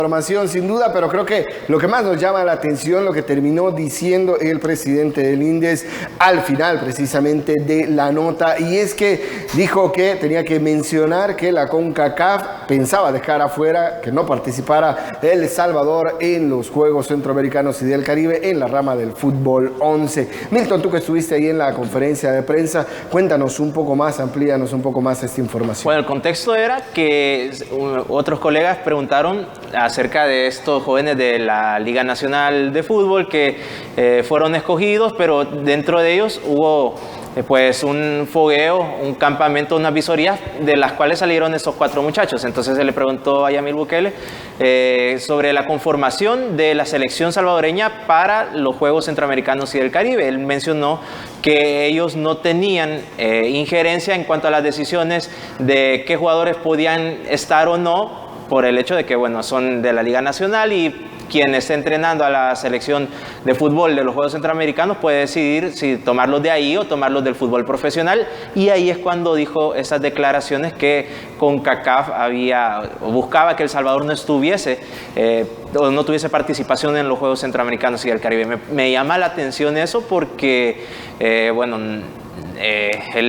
Información sin duda, pero creo que lo que más nos llama la atención, lo que terminó diciendo el presidente del INDES al final precisamente de la nota, y es que dijo que tenía que mencionar que la CONCACAF pensaba dejar afuera, que no participara El Salvador en los Juegos Centroamericanos y del Caribe en la rama del fútbol 11. Milton, tú que estuviste ahí en la conferencia de prensa, cuéntanos un poco más, amplíanos un poco más esta información. Bueno, el contexto era que otros colegas preguntaron acerca de estos jóvenes de la Liga Nacional de Fútbol que fueron escogidos, pero dentro de ellos hubo pues un fogueo, un campamento, unas visorías de las cuales salieron estos 4 muchachos. Entonces se le preguntó a Yamil Bukele sobre la conformación de la selección salvadoreña para los Juegos Centroamericanos y del Caribe. Él mencionó que ellos no tenían injerencia en cuanto a las decisiones de qué jugadores podían estar o no, por el hecho de que, bueno, son de la Liga Nacional y quien esté entrenando a la selección de fútbol de los Juegos Centroamericanos puede decidir si tomarlos de ahí o tomarlos del fútbol profesional. Y ahí es cuando dijo esas declaraciones que CONCACAF buscaba que El Salvador no estuviese o no tuviese participación en los Juegos Centroamericanos y del Caribe. Me llama la atención eso porque, El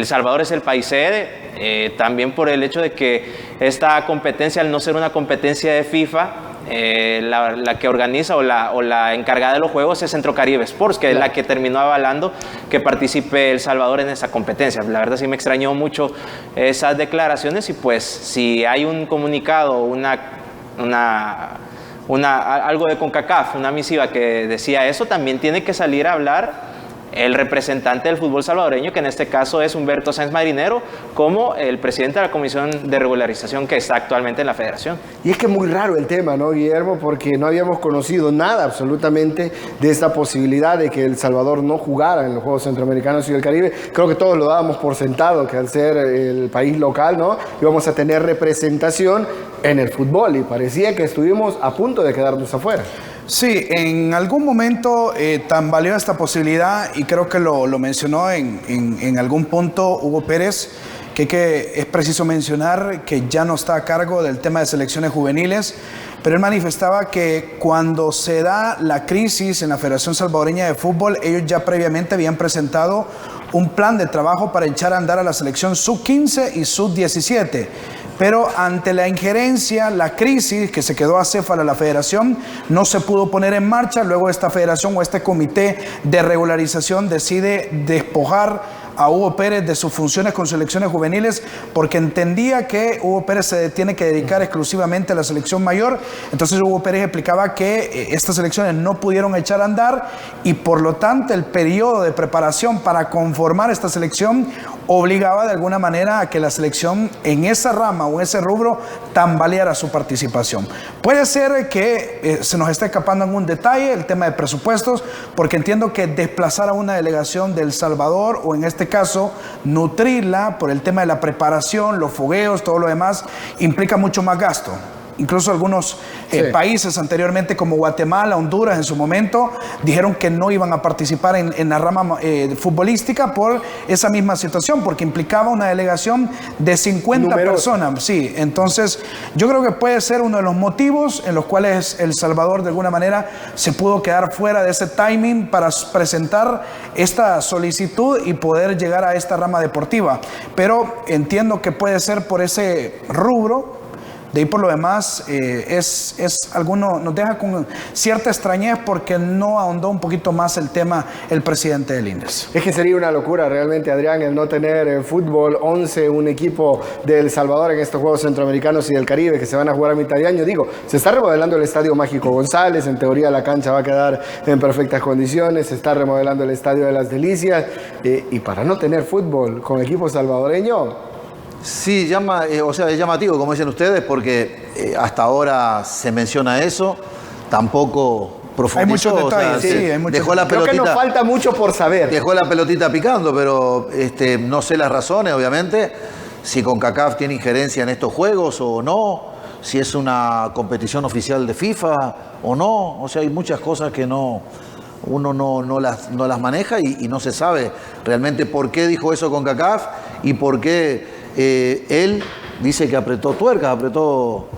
Salvador es el país sede, también por el hecho de que esta competencia, al no ser una competencia de FIFA, la que organiza o la encargada de los juegos es Centrocaribe Sports, que es la que terminó avalando que participe El Salvador en esa competencia. La verdad sí me extrañó mucho esas declaraciones, y pues si hay un comunicado, algo de CONCACAF, una misiva que decía eso, también tiene que salir a hablar el representante del fútbol salvadoreño, que en este caso es Humberto Sáenz Marinero, como el presidente de la Comisión de Regularización que está actualmente en la federación. Y es que es muy raro el tema, ¿no, Guillermo? Porque no habíamos conocido nada absolutamente de esta posibilidad de que El Salvador no jugara en los Juegos Centroamericanos y del Caribe. Creo que todos lo dábamos por sentado, que al ser el país local, ¿no?, íbamos a tener representación en el fútbol, y parecía que estuvimos a punto de quedarnos afuera. Sí, en algún momento tambaleó esta posibilidad, y creo que lo mencionó en algún punto Hugo Pérez, que es preciso mencionar que ya no está a cargo del tema de selecciones juveniles, pero él manifestaba que cuando se da la crisis en la Federación Salvadoreña de Fútbol, ellos ya previamente habían presentado un plan de trabajo para echar a andar a la selección sub-15 y sub-17. Pero ante la injerencia, la crisis que se quedó acéfala a la federación, no se pudo poner en marcha. Luego esta federación o este comité de regularización decide despojar a Hugo Pérez de sus funciones con selecciones juveniles, porque entendía que Hugo Pérez se tiene que dedicar exclusivamente a la selección mayor. Entonces Hugo Pérez explicaba que estas selecciones no pudieron echar a andar, y por lo tanto el periodo de preparación para conformar esta selección obligaba de alguna manera a que la selección en esa rama o en ese rubro tambaleara su participación. Puede ser que se nos esté escapando algún detalle, el tema de presupuestos, porque entiendo que desplazar a una delegación de El Salvador, o en este caso nutrirla por el tema de la preparación, los fogueos, todo lo demás, implica mucho más gasto. Incluso algunos países anteriormente, como Guatemala, Honduras, en su momento, dijeron que no iban a participar en la rama futbolística por esa misma situación, porque implicaba una delegación de 50 personas. Sí, entonces yo creo que puede ser uno de los motivos en los cuales El Salvador de alguna manera se pudo quedar fuera de ese timing para presentar esta solicitud y poder llegar a esta rama deportiva. Pero entiendo que puede ser por ese rubro. De ahí por lo demás, nos deja con cierta extrañez porque no ahondó un poquito más el tema el presidente del INDES. Es que sería una locura realmente, Adrián, el no tener fútbol 11, un equipo de El Salvador en estos Juegos Centroamericanos y del Caribe que se van a jugar a mitad de año. Digo, se está remodelando el Estadio Mágico González, en teoría la cancha va a quedar en perfectas condiciones, se está remodelando el Estadio de las Delicias, y para no tener fútbol con equipo salvadoreño. Sí, es llamativo, como dicen ustedes, porque hasta ahora se menciona eso, tampoco profundizó. Hay muchos detalles, hay muchos. Dejó la pelotita, creo que nos falta mucho por saber. Dejó la pelotita picando, pero no sé las razones, obviamente, si CONCACAF tiene injerencia en estos juegos o no, si es una competición oficial de FIFA o no. O sea, hay muchas cosas que uno no las maneja, y no se sabe realmente por qué dijo eso CONCACAF y por qué él dice que apretó tuercas, apretó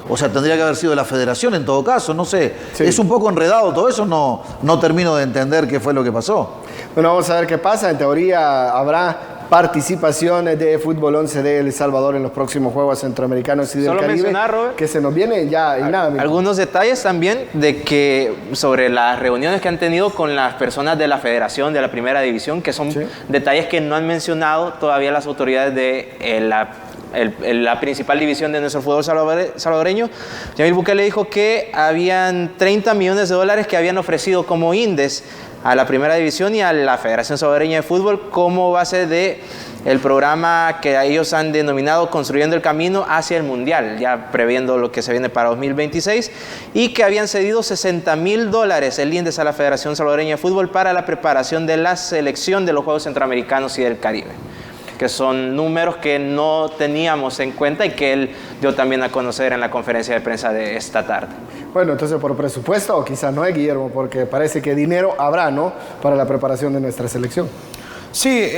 O sea, tendría que haber sido la federación en todo caso, no sé. Sí. Es un poco enredado todo eso, no termino de entender qué fue lo que pasó. Bueno, vamos a ver qué pasa. En teoría habrá participación de Fútbol 11 de El Salvador en los próximos Juegos Centroamericanos y del Solo Caribe. mencionar, Robert, que se nos viene ya en nada. algunos detalles también de que sobre las reuniones que han tenido con las personas de la Federación de la Primera División, que son detalles que no han mencionado todavía las autoridades de la principal división de nuestro fútbol salvadoreño. Yamil Bukele dijo que habían 30 millones de dólares que habían ofrecido como INDES a la Primera División y a la Federación Salvadoreña de Fútbol como base de el programa que ellos han denominado Construyendo el Camino hacia el Mundial, ya previendo lo que se viene para 2026, y que habían cedido $60,000 el INDES a la Federación Salvadoreña de Fútbol para la preparación de la selección de los Juegos Centroamericanos y del Caribe, que son números que no teníamos en cuenta y que él dio también a conocer en la conferencia de prensa de esta tarde. Bueno, entonces por presupuesto, o quizás no es, Guillermo, porque parece que dinero habrá, ¿no?, para la preparación de nuestra selección. Sí.